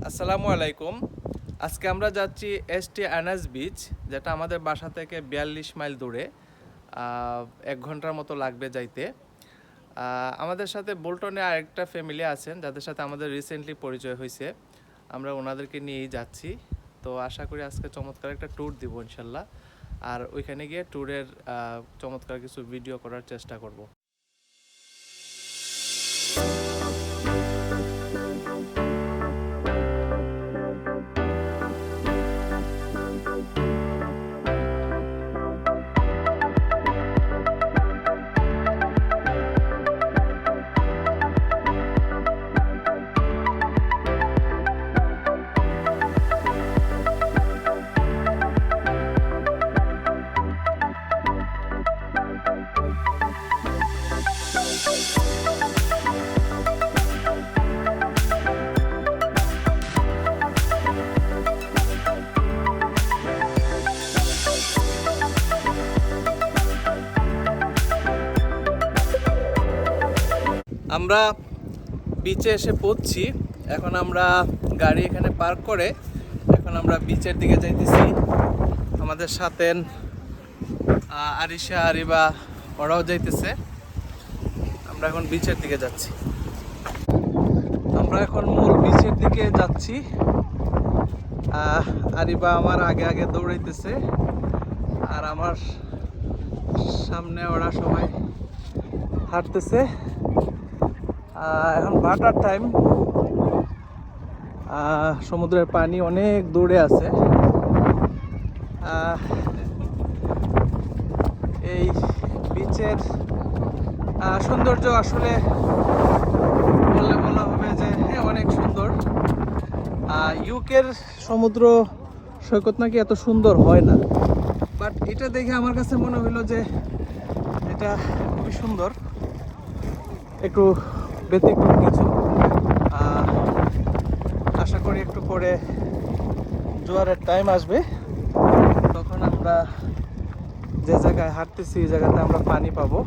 আসসালামু আলাইকুম। আজকে আমরা যাচ্ছি এসটি আনাস বিচ, যেটা আমাদের বাসা থেকে 42 মাইল দূরে। 1 ঘন্টার মতো লাগবে যাইতে। আমাদের সাথে বোল্টনে আরেকটা ফ্যামিলি আছেন যাদের সাথে আমাদের রিসেন্টলি পরিচয় হয়েছে। আমরা ওনাদেরকে নিয়েই যাচ্ছি। তো আশা করি আজকে চমৎকার একটা ট্যুর দিব ইনশাল্লাহ। আর ওইখানে গিয়ে ট্যুরের চমৎকার কিছু ভিডিও করার চেষ্টা করব। আমরা বিচে এসে পৌঁছছি। এখন আমরা গাড়ি এখানে পার্ক করে এখন আমরা বিচের দিকে যাইতেছি। আমাদের সাথে আরিশা আরিবা ওরাও যাইতেছে। আমরা এখন বিচের দিকে যাচ্ছি। আমরা এখন মূল বিচের দিকে যাচ্ছি। আরিবা আমার আগে আগে দৌড়াইতেছে, আর আমার সামনে ওরা সবাই হাঁটতেছে। এখন ভাটার টাইম, সমুদ্রের পানি অনেক দূরে আছে। এই বিচের সৌন্দর্য আসলে বললে মনে হবে যে হ্যাঁ অনেক সুন্দর। ইউকের সমুদ্র সৈকত নাকি এত সুন্দর হয় না, বাট এটা দেখে আমার কাছে মনে হইলো যে এটা খুবই সুন্দর, একটু ব্যতিক্রম কিছু। আশা করি একটু পরে জোয়ারের টাইম আসবে, তখন আমরা যে জায়গায় হাঁটতেছি এই জায়গাতে আমরা পানি পাবো।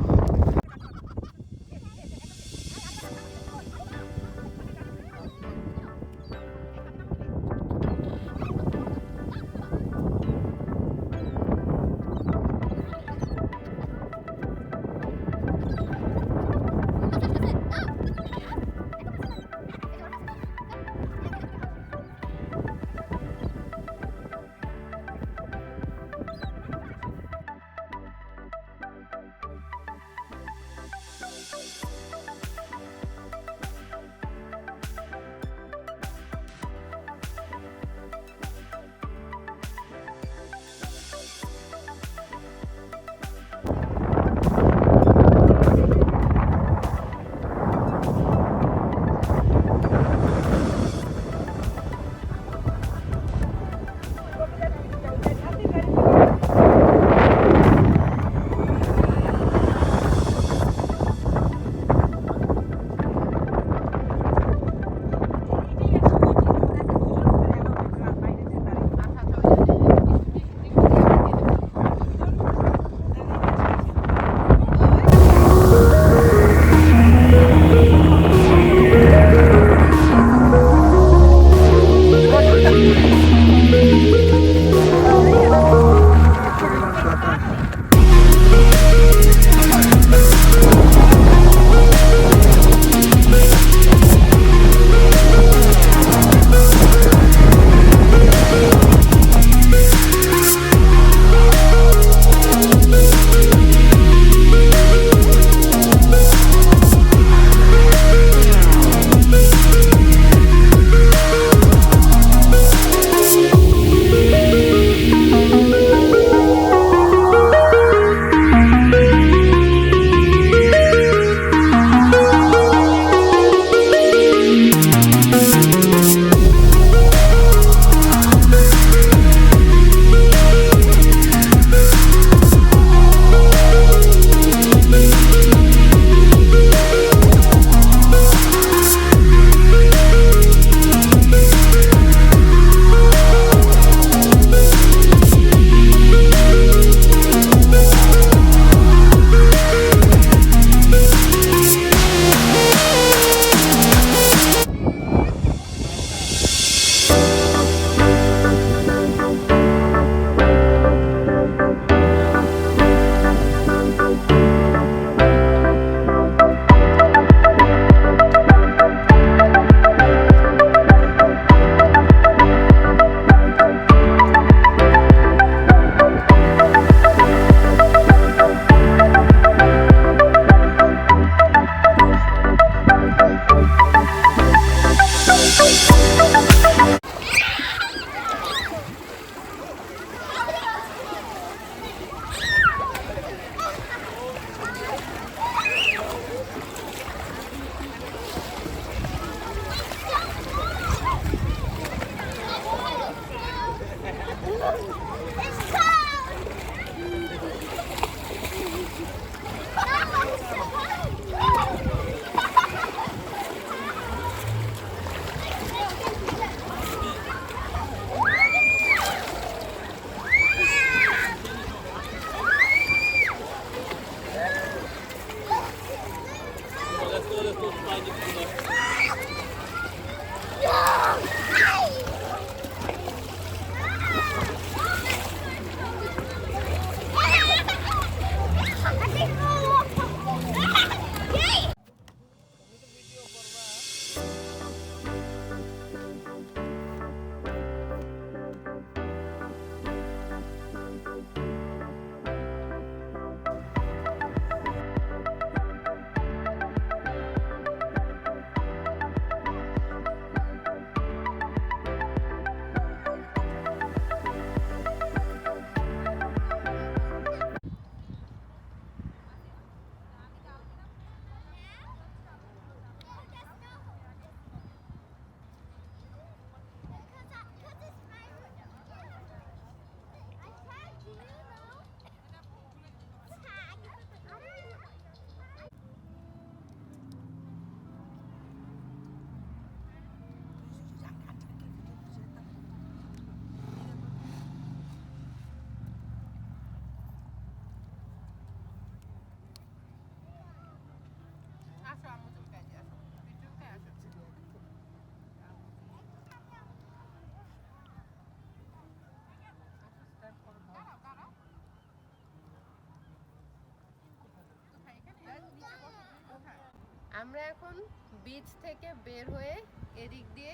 আমরা এখন বিচ থেকে বের হয়ে এদিক দিয়ে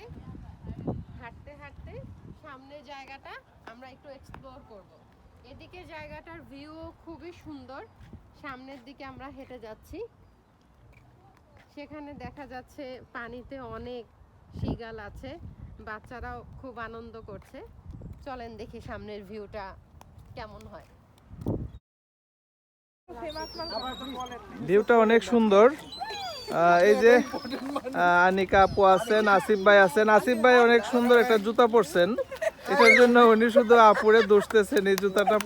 হাঁটতে হাঁটতে সামনের জায়গাটা আমরা একটু এক্সপ্লোর করব। এদিকে জায়গাটার ভিউ খুবই সুন্দর। সামনের দিকে আমরা হেঁটে যাচ্ছি, সেখানে দেখা যাচ্ছে পানিতে অনেক শীগাল আছে, বাচ্চারাও খুব আনন্দ করছে। চলেন দেখি সামনের ভিউটা কেমন হয়। ভিউটা অনেক সুন্দর। এই যে আনিকা আপু আছেন, আসিফ ভাই আছেন। আসিফ ভাই অনেক সুন্দর একটা জুতা পরছেন, এটার জন্য উনি শুধু আপুরে দোষতেছেন। এই জুতাটা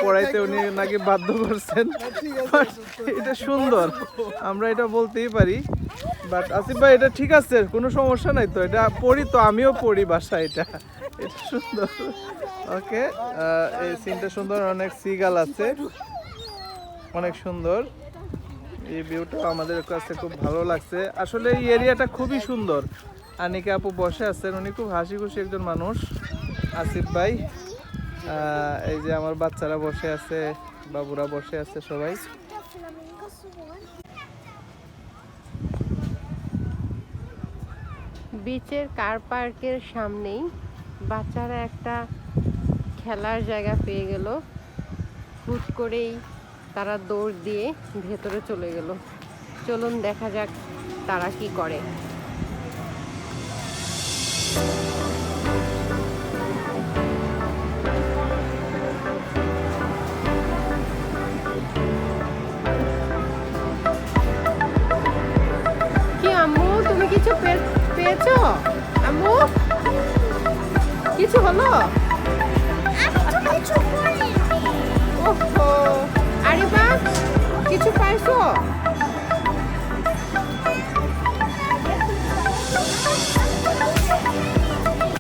পরাইতে উনি নাকি বাধ্য করছেন। এটা সুন্দর, আমরা এটা বলতেই পারি। বাট আসিফ ভাই এটা ঠিক আছে, কোনো সমস্যা নাই তো, এটা পরি তো, আমিও পরি বাসায়। এটা সুন্দর। ওকে, এই সিনটা সুন্দর, অনেক সিগাল আছে, অনেক সুন্দর। এই ভিউটা আমাদের কাছে খুব ভালো লাগছে। আসলে এই এরিয়াটা খুবই সুন্দর। আনিকা আপু বসে আছেন, উনি খুব হাসি খুশি একজন মানুষ। আসিফ ভাই, এই যে আমার বাচ্চারা বসে আছে, বাবুরা বসে আছে, সবাই। বিচের কার পার্কের সামনেই বাচ্চারা একটা খেলার জায়গা পেয়ে গেল। হুট করেই তারা দৌড় দিয়ে ভেতরে চলে গেল। চলুন দেখা যাক তারা কি করে। কি আম্মু, তুমি কিছু পেয়েছো? আম্মু কিছু হলো?